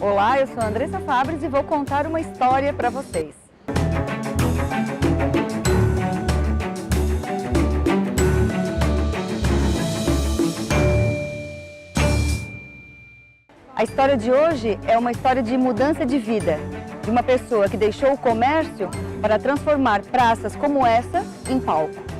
Olá, eu sou a Andressa Fabres e vou contar uma história para vocês. A história de hoje é uma história de mudança de vida, de uma pessoa que deixou o comércio para transformar praças como essa em palco.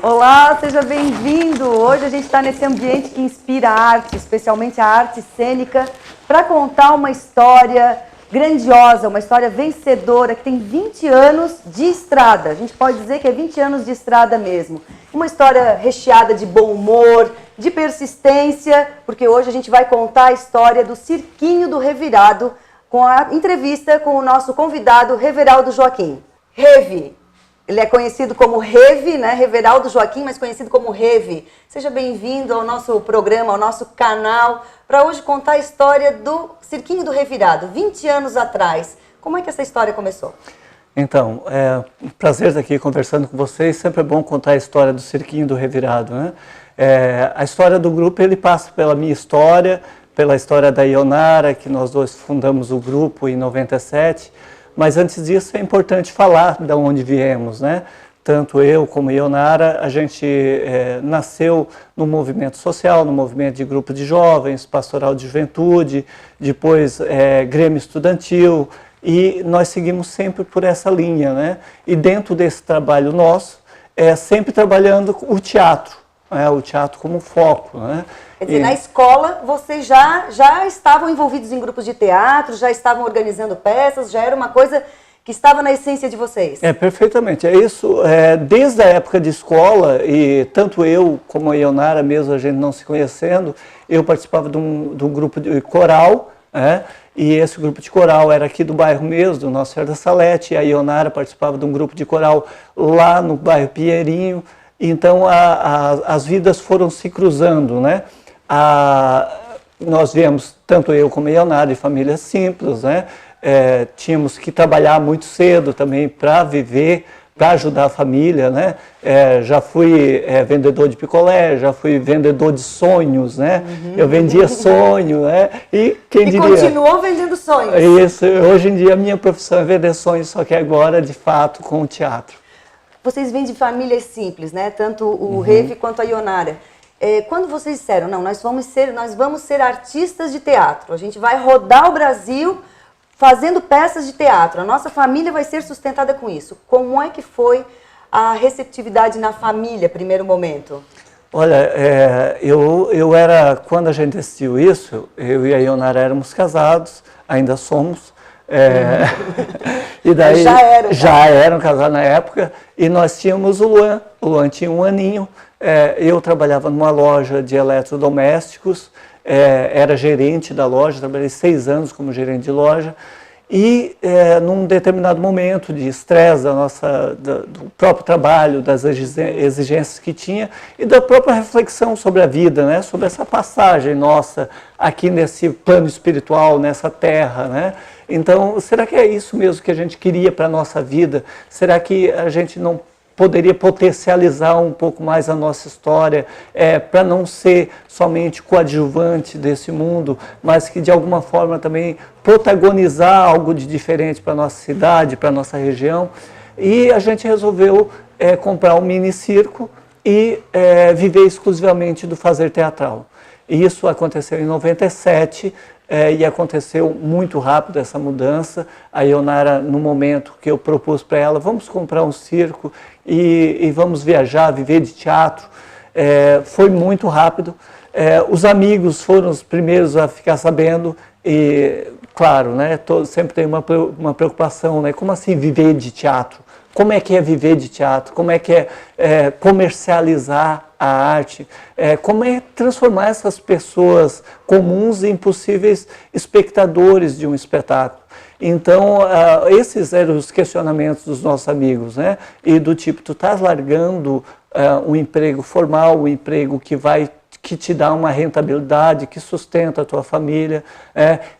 Olá, seja bem-vindo! Hoje a gente está nesse ambiente que inspira a arte, especialmente a arte cênica, para contar uma história grandiosa, uma história vencedora, que tem 20 anos de estrada. A gente pode dizer que é 20 anos de estrada mesmo. Uma história recheada de bom humor, de persistência, porque hoje a gente vai contar a história do Cirquinho do Revirado, com a entrevista com o nosso convidado, Reveraldo Joaquim. Reve! Ele é conhecido como Reve, né? Reveraldo Joaquim, mas conhecido como Reve. Seja bem-vindo ao nosso programa, ao nosso canal, para hoje contar a história do Cirquinho do Revirado, 20 anos atrás. Como é que essa história começou? Então, é um prazer estar aqui conversando com vocês. Sempre é bom contar a história do Cirquinho do Revirado, né? A história do grupo, ele passa pela minha história, pela história da Ionara, que nós dois fundamos o grupo em 97. Mas antes disso é importante falar de onde viemos, né? Tanto eu como a Ionara, a gente nasceu no movimento social, no movimento de grupo de jovens, pastoral de juventude, depois grêmio estudantil, e nós seguimos sempre por essa linha, né? E dentro desse trabalho nosso, sempre trabalhando o teatro como foco, né? Quer dizer, na escola vocês já estavam envolvidos em grupos de teatro, já estavam organizando peças, já era uma coisa que estava na essência de vocês. Perfeitamente. É isso, desde a época de escola, e tanto eu como a Ionara, mesmo a gente não se conhecendo, eu participava de um grupo de coral, e esse grupo de coral era aqui do bairro mesmo, do Nossa Senhora da Salete, e a Ionara participava de um grupo de coral lá no bairro Pinheirinho. Então as vidas foram se cruzando, né? Nós viemos, tanto eu como a Ionara, de famílias simples, né? Tínhamos que trabalhar muito cedo também para viver, para ajudar a família, né? Já fui vendedor de picolé, já fui vendedor de sonhos, né? Eu vendia sonho, né? E quem diria? Continuou vendendo sonhos. Isso, hoje em dia a minha profissão é vender sonhos, só que agora, de fato, com o teatro. Vocês vêm de famílias simples, né? Tanto o Reve quanto a Ionara. Quando vocês disseram, não, nós vamos ser artistas de teatro, a gente vai rodar o Brasil fazendo peças de teatro, a nossa família vai ser sustentada com isso. Como é que foi a receptividade na família, primeiro momento? Olha, quando a gente decidiu isso, eu e a Ionara éramos casados, ainda somos. E daí já eram casados na época, e nós tínhamos o Luan tinha 1 aninho, eu trabalhava numa loja de eletrodomésticos, era gerente da loja, trabalhei 6 anos como gerente de loja, e num determinado momento de estresse do próprio trabalho, das exigências que tinha, e da própria reflexão sobre a vida, né? Sobre essa passagem nossa aqui nesse plano espiritual, nessa terra, né? Então, será que é isso mesmo que a gente queria para a nossa vida? Será que a gente não poderia potencializar um pouco mais a nossa história, para não ser somente coadjuvante desse mundo, mas que de alguma forma também protagonizar algo de diferente para a nossa cidade, para a nossa região? E a gente resolveu comprar um mini circo e viver exclusivamente do fazer teatral. E isso aconteceu em 97, e aconteceu muito rápido essa mudança. A Ionara, no momento que eu propus para ela, vamos comprar um circo e vamos viajar, viver de teatro, foi muito rápido. Os amigos foram os primeiros a ficar sabendo, e claro, né? Sempre tem uma preocupação, né? Como assim viver de teatro? Como é que é viver de teatro? Como é que é comercializar a arte? Como é transformar essas pessoas comuns em possíveis espectadores de um espetáculo? Então, esses eram os questionamentos dos nossos amigos, né? E do tipo, tu estás largando um emprego formal, um emprego que te dá uma rentabilidade, que sustenta a tua família,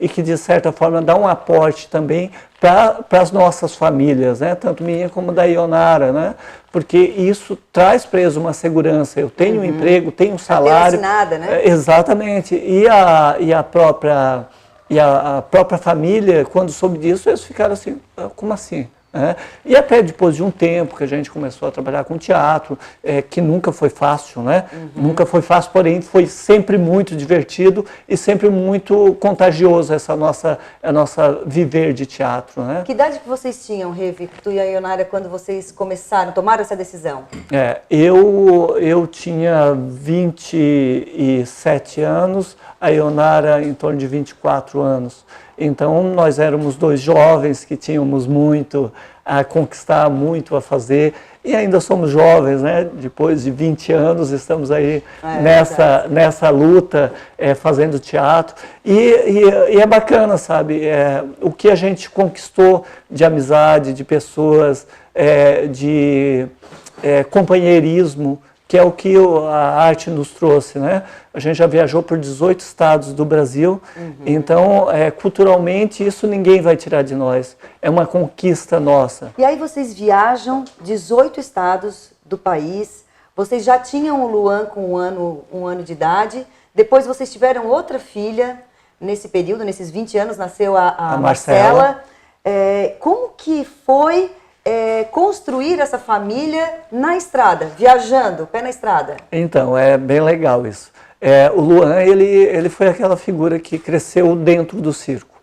e que, de certa forma, dá um aporte também para as nossas famílias, né? Tanto minha como da Ionara, né? Porque isso traz para eles uma segurança. Eu tenho um emprego, tenho um salário. Assinada, né? Exatamente. E a própria família, quando soube disso, eles ficaram assim, como assim? E até depois de um tempo que a gente começou a trabalhar com teatro, que nunca foi fácil, né? Nunca foi fácil, porém foi sempre muito divertido e sempre muito contagioso a nossa viver de teatro, né? Que idade que vocês tinham, Revi, tu e a Ionara, quando vocês tomaram essa decisão? Eu tinha 27 anos, a Ionara em torno de 24 anos. Então, nós éramos dois jovens que tínhamos muito a conquistar, muito a fazer, e ainda somos jovens, né? Depois de 20 anos, estamos aí nessa luta, fazendo teatro, e é bacana, sabe? O que a gente conquistou de amizade, de pessoas, de companheirismo, que é o que a arte nos trouxe, né? A gente já viajou por 18 estados do Brasil, então, culturalmente, isso ninguém vai tirar de nós. É uma conquista nossa. E aí vocês viajam 18 estados do país, vocês já tinham o Luan com um ano de idade, depois vocês tiveram outra filha, nesse período, nesses 20 anos, nasceu a Marcela. Como que foi construir essa família na estrada, viajando, pé na estrada? Então, é bem legal isso. O Luan, ele foi aquela figura que cresceu dentro do circo,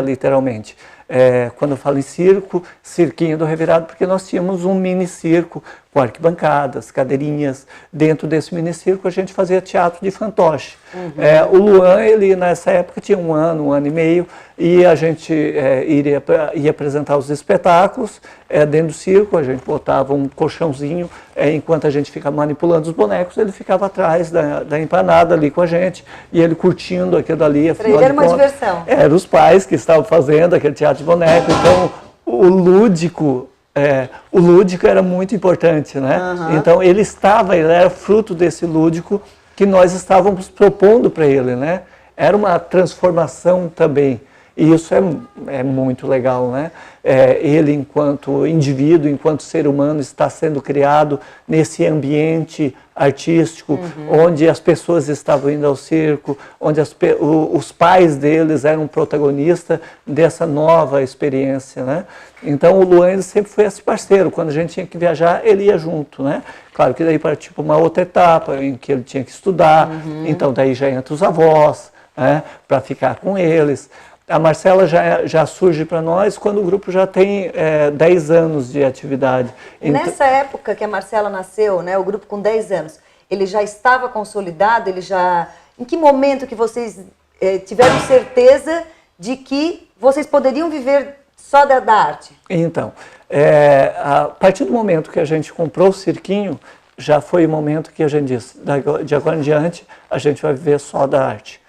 literalmente. Quando eu falo em circo, cirquinho do Revirado, porque nós tínhamos um mini circo com arquibancadas, cadeirinhas. Dentro desse mini circo a gente fazia teatro de fantoche. O Luan, ele nessa época tinha um ano e meio, e a gente ia apresentar os espetáculos dentro do circo. A gente botava um colchãozinho, enquanto a gente ficava manipulando os bonecos, ele ficava atrás da empanada ali com a gente, e ele curtindo aquilo ali. Para ele era uma diversão. Eram os pais que estavam fazendo aquele teatro de boneco, então o lúdico era muito importante, né? Então ele era fruto desse lúdico que nós estávamos propondo para ele, né? Era uma transformação também, e isso é muito legal, né? Ele, enquanto indivíduo, enquanto ser humano, está sendo criado nesse ambiente artístico, onde as pessoas estavam indo ao circo, onde os pais deles eram protagonistas dessa nova experiência, né? Então o Luan, ele sempre foi esse parceiro. Quando a gente tinha que viajar, ele ia junto, né? Claro que daí partiu para uma outra etapa em que ele tinha que estudar, então daí já entra os avós, né, para ficar com eles. A Marcela já surge para nós quando o grupo já tem 10 anos de atividade. Nessa época que a Marcela nasceu, né, o grupo com 10 anos, ele já estava consolidado? Em que momento que vocês tiveram certeza de que vocês poderiam viver só da arte? Então, a partir do momento que a gente comprou o cirquinho, já foi o momento que a gente disse, de agora em diante, a gente vai viver só da arte.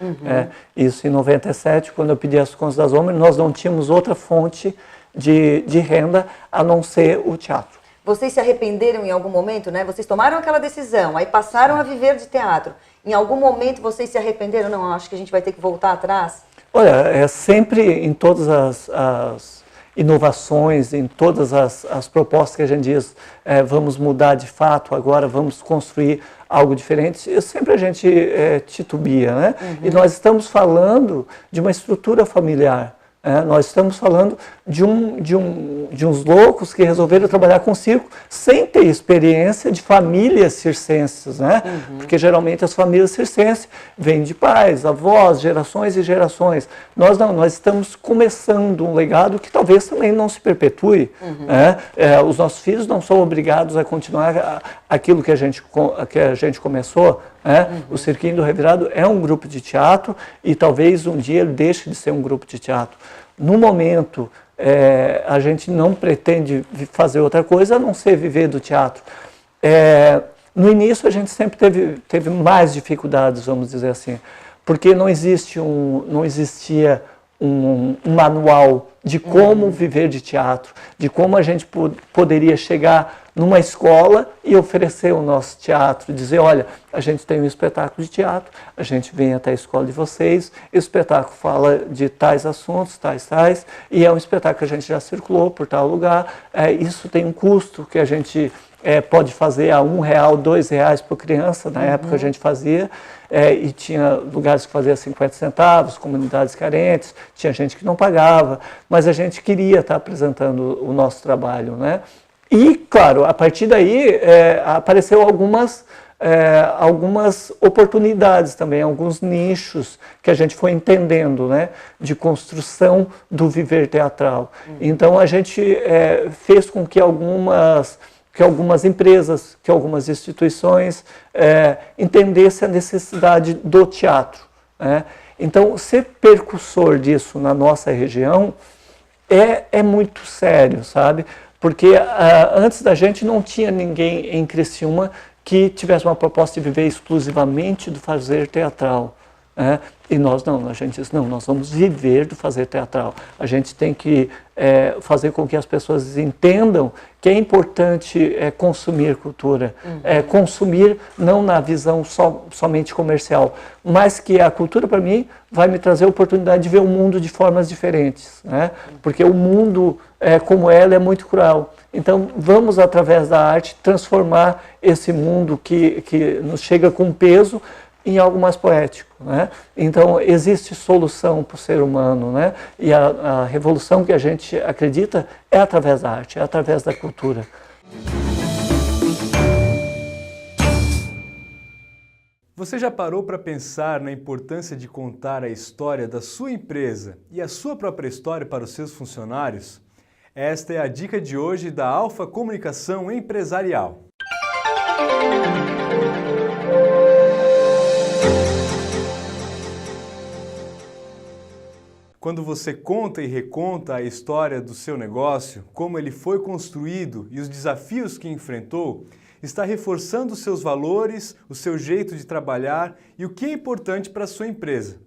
Isso em 97, quando eu pedi as contas das ONGs, nós não tínhamos outra fonte de renda a não ser o teatro. Vocês se arrependeram em algum momento, né? Vocês tomaram aquela decisão, aí passaram a viver de teatro. Em algum momento vocês se arrependeram? Não, acho que a gente vai ter que voltar atrás. Olha, sempre em todas as inovações, em todas as propostas que a gente diz, vamos mudar de fato agora, vamos construir algo diferente, sempre a gente titubia, né? E nós estamos falando de uma estrutura familiar. Nós estamos falando de uns loucos que resolveram trabalhar com circo sem ter experiência de famílias circenses, né? Porque geralmente as famílias circenses vêm de pais, avós, gerações e gerações. Nós não, nós estamos começando um legado que talvez também não se perpetue. Os nossos filhos não são obrigados a continuar aquilo que a gente começou, né? O Cirquinho do Revirado é um grupo de teatro e talvez um dia ele deixe de ser um grupo de teatro. No momento, a gente não pretende fazer outra coisa a não ser viver do teatro. No início a gente sempre teve mais dificuldades, vamos dizer assim, porque não existia um manual de como viver de teatro, de como a gente poderia chegar numa escola e oferecer o nosso teatro, dizer, olha, a gente tem um espetáculo de teatro, a gente vem até a escola de vocês, o espetáculo fala de tais assuntos, tais, e é um espetáculo que a gente já circulou por tal lugar, isso tem um custo que a gente pode fazer a R$1, R$2 por criança, na época a gente fazia, e tinha lugares que fazia 50 centavos, comunidades carentes, tinha gente que não pagava, mas a gente queria estar apresentando o nosso trabalho, né? E, claro, a partir daí apareceu algumas oportunidades também, alguns nichos que a gente foi entendendo, né, de construção do viver teatral. Então a gente fez com que algumas empresas, que algumas instituições entendessem a necessidade do teatro, né? Então, ser percussor disso na nossa região é muito sério, sabe? Porque antes da gente não tinha ninguém em Criciúma que tivesse uma proposta de viver exclusivamente do fazer teatral. E nós não, a gente disse, não, nós vamos viver do fazer teatral. A gente tem que fazer com que as pessoas entendam que é importante consumir cultura. Consumir não na visão somente comercial, mas que a cultura, para mim, vai me trazer a oportunidade de ver o mundo de formas diferentes, né? Porque o mundo, como ela, é muito cruel. Então, vamos, através da arte, transformar esse mundo que nos chega com peso em algo mais poético, né? Então, existe solução para o ser humano, né? E a revolução que a gente acredita é através da arte, é através da cultura. Você já parou para pensar na importância de contar a história da sua empresa e a sua própria história para os seus funcionários? Esta é a dica de hoje da Alfa Comunicação Empresarial. Quando você conta e reconta a história do seu negócio, como ele foi construído e os desafios que enfrentou, está reforçando os seus valores, o seu jeito de trabalhar e o que é importante para a sua empresa.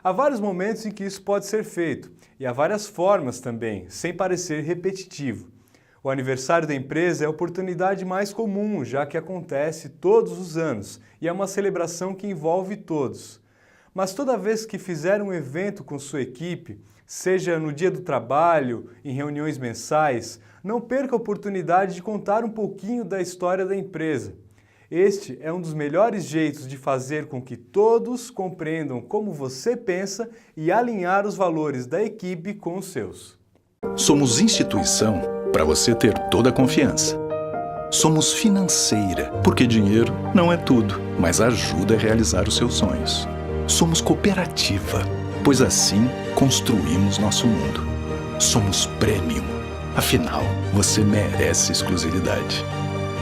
Há vários momentos em que isso pode ser feito e há várias formas também, sem parecer repetitivo. O aniversário da empresa é a oportunidade mais comum, já que acontece todos os anos e é uma celebração que envolve todos. Mas toda vez que fizer um evento com sua equipe, seja no dia do trabalho, em reuniões mensais, não perca a oportunidade de contar um pouquinho da história da empresa. Este é um dos melhores jeitos de fazer com que todos compreendam como você pensa e alinhar os valores da equipe com os seus. Somos instituição para você ter toda a confiança. Somos financeira, porque dinheiro não é tudo, mas ajuda a realizar os seus sonhos. Somos cooperativa, pois assim construímos nosso mundo. Somos premium, afinal, você merece exclusividade.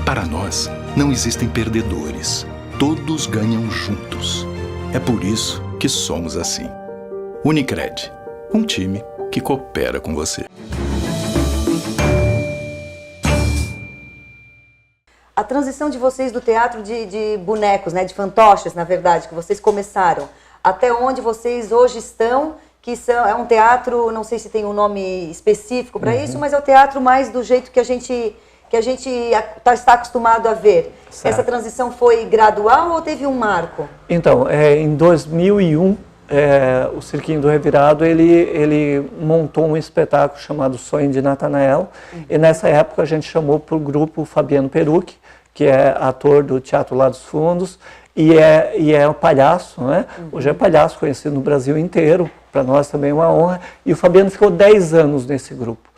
Para nós, não existem perdedores, todos ganham juntos. É por isso que somos assim. Unicred, um time que coopera com você. A transição de vocês do teatro de bonecos, né, de fantoches, na verdade, que vocês começaram, até onde vocês hoje estão, que é um teatro, não sei se tem um nome específico para isso, mas é o teatro mais do jeito que a gente está acostumado a ver. Certo. Essa transição foi gradual ou teve um marco? Então, em 2001, o Cirquinho do Revirado, ele montou um espetáculo chamado Sonho de Natanael, e nessa época a gente chamou para o grupo Fabiano Perucchi, que é ator do Teatro Lá dos Fundos, e é um palhaço, né? Hoje é palhaço, conhecido no Brasil inteiro, para nós também é uma honra, e o Fabiano ficou 10 anos nesse grupo.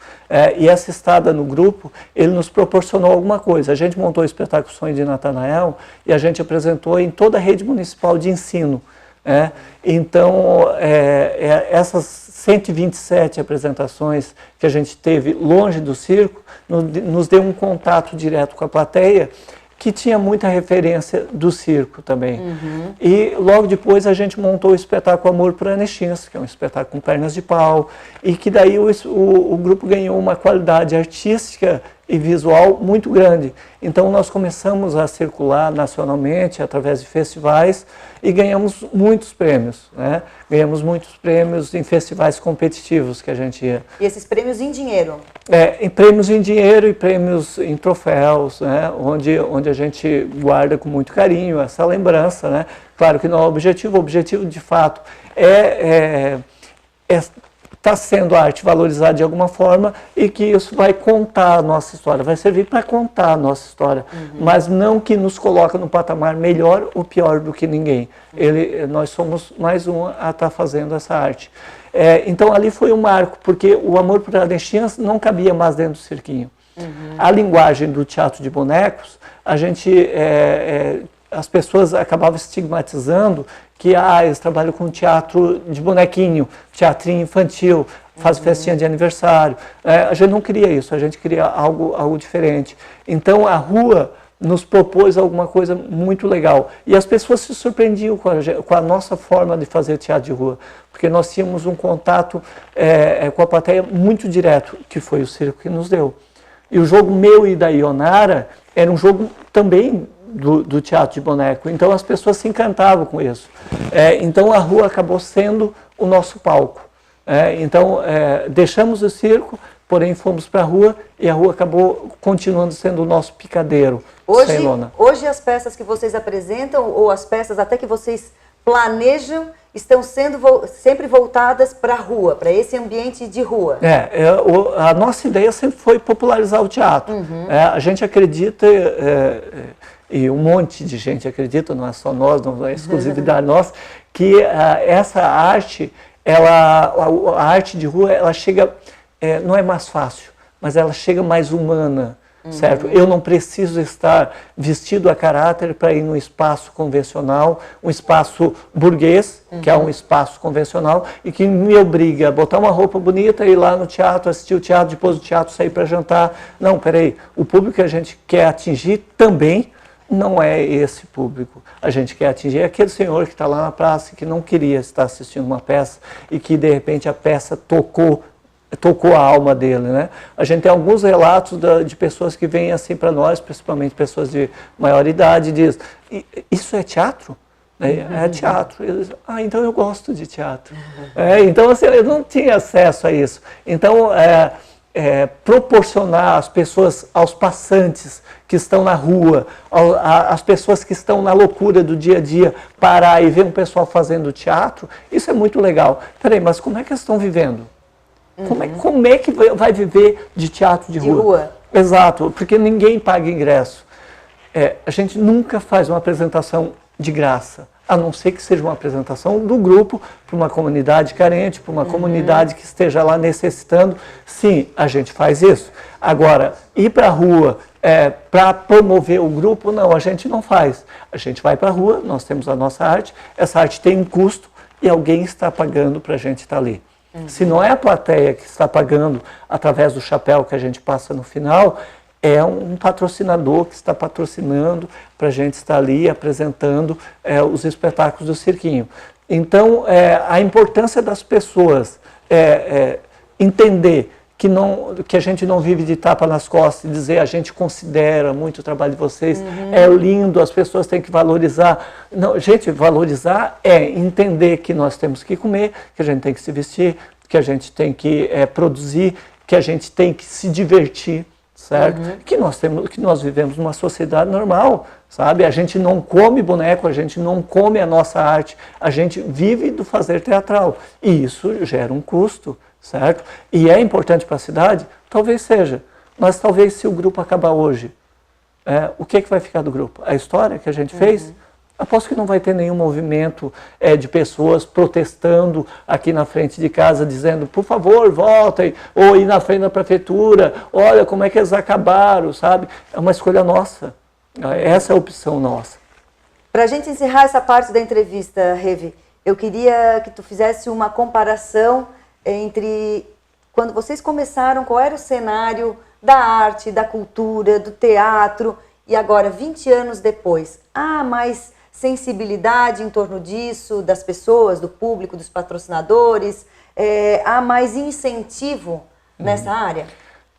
E essa estada no grupo, ele nos proporcionou alguma coisa. A gente montou o espetáculo Sonho de Natanael e a gente apresentou em toda a rede municipal de ensino. Então, essas 127 apresentações que a gente teve longe do circo, nos deu um contato direto com a plateia, que tinha muita referência do circo também. E logo depois a gente montou o espetáculo Amor por Anexins, que é um espetáculo com pernas de pau, e que daí o grupo ganhou uma qualidade artística e visual muito grande. Então nós começamos a circular nacionalmente através de festivais e ganhamos muitos prêmios, né? Ganhamos muitos prêmios em festivais competitivos que a gente ia. E esses prêmios em dinheiro? Em prêmios em dinheiro e prêmios em troféus, né? Onde a gente guarda com muito carinho essa lembrança, né? Claro que não é o objetivo de fato está sendo a arte valorizada de alguma forma e que isso vai contar a nossa história, vai servir para contar a nossa história, mas não que nos coloca no patamar melhor ou pior do que ninguém. Nós somos mais um a estar fazendo essa arte. Então ali foi um marco, porque o Amor por Anexins não cabia mais dentro do cirquinho. A linguagem do teatro de bonecos, as pessoas acabavam estigmatizando que eles trabalham com teatro de bonequinho, teatrinho infantil, faz festinha de aniversário. A gente não queria isso, a gente queria algo diferente. Então a rua nos propôs alguma coisa muito legal. E as pessoas se surpreendiam com a nossa forma de fazer teatro de rua, porque nós tínhamos um contato com a plateia muito direto, que foi o circo que nos deu. E o jogo meu e da Ionara era um jogo também do teatro de boneco, então as pessoas se encantavam com isso. Então a rua acabou sendo o nosso palco. Então deixamos o circo, porém fomos para a rua e a rua acabou continuando sendo o nosso picadeiro. Hoje as peças que vocês apresentam, ou as peças até que vocês planejam, estão sendo sempre voltadas para a rua, para esse ambiente de rua. A nossa ideia sempre foi popularizar o teatro. A gente acredita, e um monte de gente acredita, não é só nós, não é exclusividade nossa, que essa arte, a arte de rua, ela chega, não é mais fácil, mas ela chega mais humana. Certo? Eu não preciso estar vestido a caráter para ir num espaço convencional, um espaço burguês, que é um espaço convencional, e que me obriga a botar uma roupa bonita, ir lá no teatro, assistir o teatro, depois do teatro sair para jantar. Não, peraí, o público que a gente quer atingir também não é esse público. A gente quer atingir aquele senhor que está lá na praça e que não queria estar assistindo uma peça e que de repente a peça tocou a alma dele, né? A gente tem alguns relatos de pessoas que vêm assim para nós, principalmente pessoas de maior idade, e diz: isso é teatro? É teatro. Eles dizem: então eu gosto de teatro. Então assim, eu não tinha acesso a isso. Então proporcionar às pessoas, aos passantes que estão na rua, às pessoas que estão na loucura do dia a dia, parar e ver um pessoal fazendo teatro, isso é muito legal. Peraí, mas como é que eles estão vivendo? Como é que vai viver de teatro de rua? Exato, porque ninguém paga ingresso. A gente nunca faz uma apresentação de graça, a não ser que seja uma apresentação do grupo para uma comunidade carente, para uma comunidade que esteja lá necessitando. Sim, a gente faz isso. Agora, ir para a rua para promover o grupo, não, a gente não faz. A gente vai para a rua, nós temos a nossa arte, essa arte tem um custo e alguém está pagando para a gente estar ali. Se não é a plateia que está pagando através do chapéu que a gente passa no final, é um patrocinador que está patrocinando para a gente estar ali apresentando os espetáculos do cirquinho. Então, a importância das pessoas entender que a gente não vive de tapa nas costas e dizer: a gente considera muito o trabalho de vocês, é lindo, as pessoas têm que valorizar. Não, gente, valorizar é entender que nós temos que comer, que a gente tem que se vestir, que a gente tem que produzir, que a gente tem que se divertir, certo? Que nós vivemos numa sociedade normal, sabe? A gente não come boneco, a gente não come a nossa arte, a gente vive do fazer teatral. E isso gera um custo, certo? E é importante para a cidade? Talvez seja. Mas talvez se o grupo acabar hoje, o que vai ficar do grupo? A história que a gente fez? Aposto que não vai ter nenhum movimento de pessoas protestando aqui na frente de casa, dizendo: por favor, voltem, ou ir na frente da prefeitura, olha como é que eles acabaram, sabe? É uma escolha nossa. Essa é a opção nossa. Para a gente encerrar essa parte da entrevista, Revi, eu queria que tu fizesse uma comparação entre quando vocês começaram, qual era o cenário da arte, da cultura, do teatro, e agora 20 anos depois, há mais sensibilidade em torno disso, das pessoas, do público, dos patrocinadores? Há mais incentivo nessa área?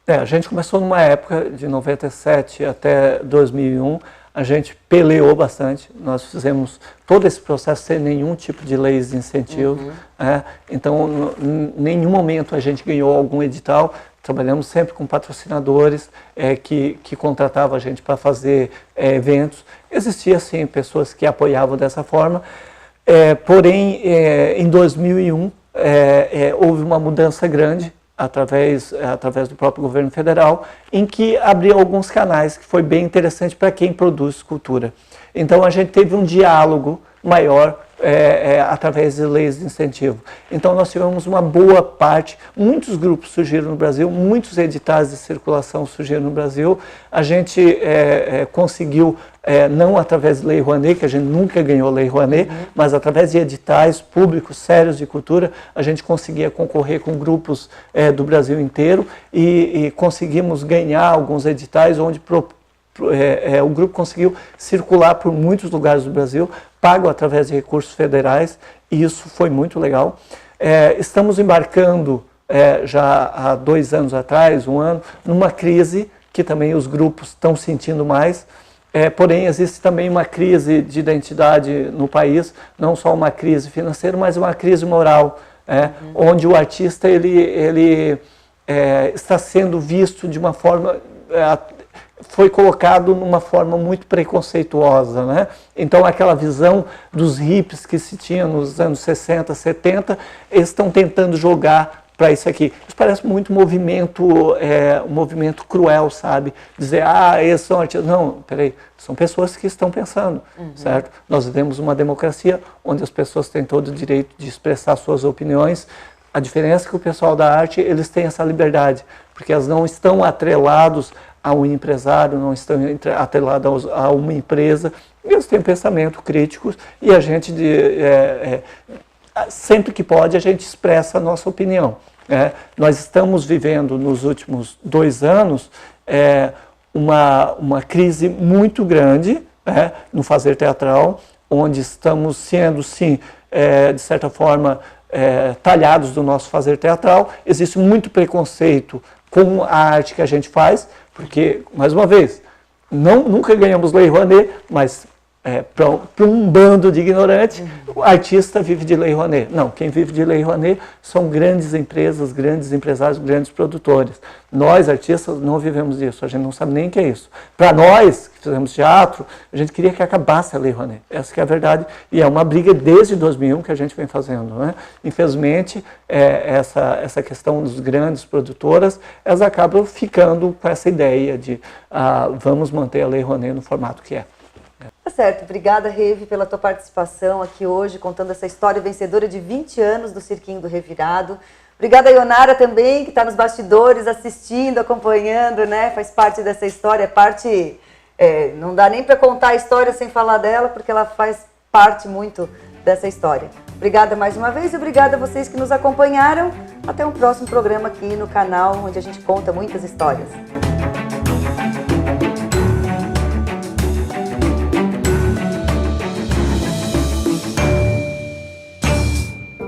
A gente começou numa época de 97 até 2001, a gente peleou bastante, nós fizemos todo esse processo sem nenhum tipo de leis de incentivo, então em nenhum momento a gente ganhou algum edital, trabalhamos sempre com patrocinadores que contratavam a gente para fazer eventos. Existia sim pessoas que apoiavam dessa forma, porém em 2001 houve uma mudança grande, através do próprio governo federal, em que abriu alguns canais, que foi bem interessante para quem produz cultura. Então a gente teve um diálogo maior através de leis de incentivo. Então nós tivemos uma boa parte, muitos grupos surgiram no Brasil, muitos editais de circulação surgiram no Brasil. A gente conseguiu, não através de Lei Rouanet, que a gente nunca ganhou Lei Rouanet, mas através de editais públicos sérios de cultura, a gente conseguia concorrer com grupos do Brasil inteiro e conseguimos ganhar alguns editais onde o grupo conseguiu circular por muitos lugares do Brasil, pago através de recursos federais, e isso foi muito legal. Estamos embarcando já há 2 anos atrás, 1 ano, numa crise que também os grupos estão sentindo mais, porém existe também uma crise de identidade no país, não só uma crise financeira, mas uma crise moral, onde o artista ele está sendo visto de uma forma... foi colocado numa forma muito preconceituosa, né? Então aquela visão dos hippies que se tinha nos anos 60, 70, eles estão tentando jogar para isso aqui. Isso parece muito um movimento cruel, sabe? Dizer, eles são artistas. Não, peraí, são pessoas que estão pensando, certo? Nós vivemos uma democracia onde as pessoas têm todo o direito de expressar suas opiniões. A diferença é que o pessoal da arte, eles têm essa liberdade, porque elas não estão atrelados a um empresário, não estão atrelados a uma empresa, eles têm pensamento críticos e a gente, sempre que pode, a gente expressa a nossa opinião. Nós estamos vivendo nos últimos 2 anos uma crise muito grande no fazer teatral, onde estamos sendo, sim, de certa forma, talhados do nosso fazer teatral. Existe muito preconceito com a arte que a gente faz, porque, mais uma vez, nunca ganhamos Lei Rouanet, mas para um bando de ignorantes, o artista vive de Lei Rouanet. Não, quem vive de Lei Rouanet são grandes empresas, grandes empresários, grandes produtores. Nós, artistas, não vivemos disso, a gente não sabe nem o que é isso. Para nós, que fizemos teatro, a gente queria que acabasse a Lei Rouanet. Essa que é a verdade, e é uma briga desde 2001 que a gente vem fazendo, né? Infelizmente, essa questão dos grandes produtoras, elas acabam ficando com essa ideia de vamos manter a Lei Rouanet no formato que é. Tá certo, obrigada, Revi, pela tua participação aqui hoje, contando essa história vencedora de 20 anos do Cirquinho do Revirado. Obrigada a Ionara também, que está nos bastidores, assistindo, acompanhando, né? Faz parte dessa história, não dá nem para contar a história sem falar dela, porque ela faz parte muito dessa história. Obrigada mais uma vez e obrigada a vocês que nos acompanharam. Até um próximo programa aqui no canal, onde a gente conta muitas histórias.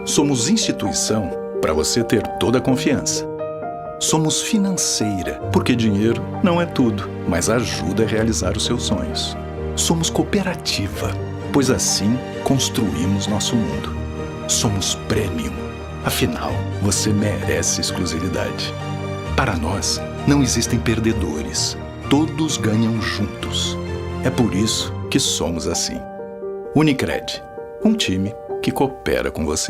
Somos instituição para você ter toda a confiança. Somos financeira, porque dinheiro não é tudo, mas ajuda a realizar os seus sonhos. Somos cooperativa, pois assim construímos nosso mundo. Somos premium, afinal, você merece exclusividade. Para nós, não existem perdedores, todos ganham juntos. É por isso que somos assim. Unicred, um time que coopera com você.